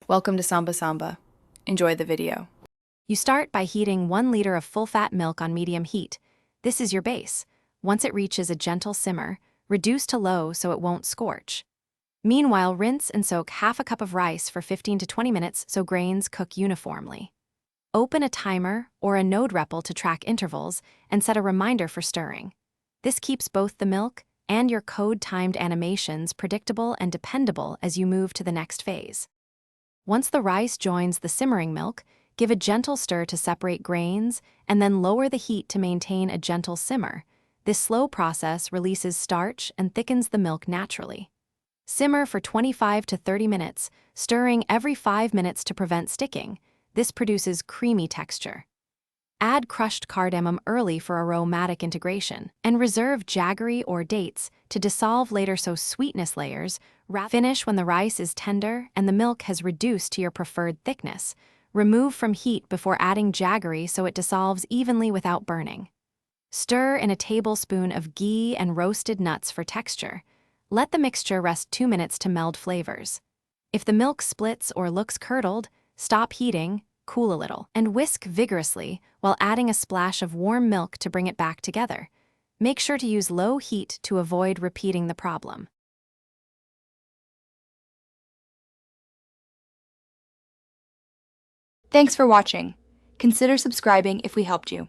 Welcome to Samba Samba. Enjoy the video. You start by heating 1 liter of full-fat milk on medium heat. This is your base. Once it reaches a gentle simmer, reduce to low so it won't scorch. Meanwhile, rinse and soak half a cup of rice for 15 to 20 minutes so grains cook uniformly. Open a timer or a node REPL to track intervals and set a reminder for stirring. This keeps both the milk and your code-timed animations predictable and dependable as you move to the next phase. Once the rice joins the simmering milk, give a gentle stir to separate grains and then lower the heat to maintain a gentle simmer. This slow process releases starch and thickens the milk naturally. Simmer for 25 to 30 minutes, stirring every 5 minutes to prevent sticking. This produces creamy texture. Add crushed cardamom early for aromatic integration, and reserve jaggery or dates to dissolve later so sweetness layers. Finish when the rice is tender and the milk has reduced to your preferred thickness. Remove from heat before adding jaggery so it dissolves evenly without burning. Stir in a tablespoon of ghee and roasted nuts for texture. Let the mixture rest 2 minutes to meld flavors. If the milk splits or looks curdled, stop heating, cool a little, and whisk vigorously while adding a splash of warm milk to bring it back together. Make sure to use low heat to avoid repeating the problem. Thanks for watching. Consider subscribing if we helped you.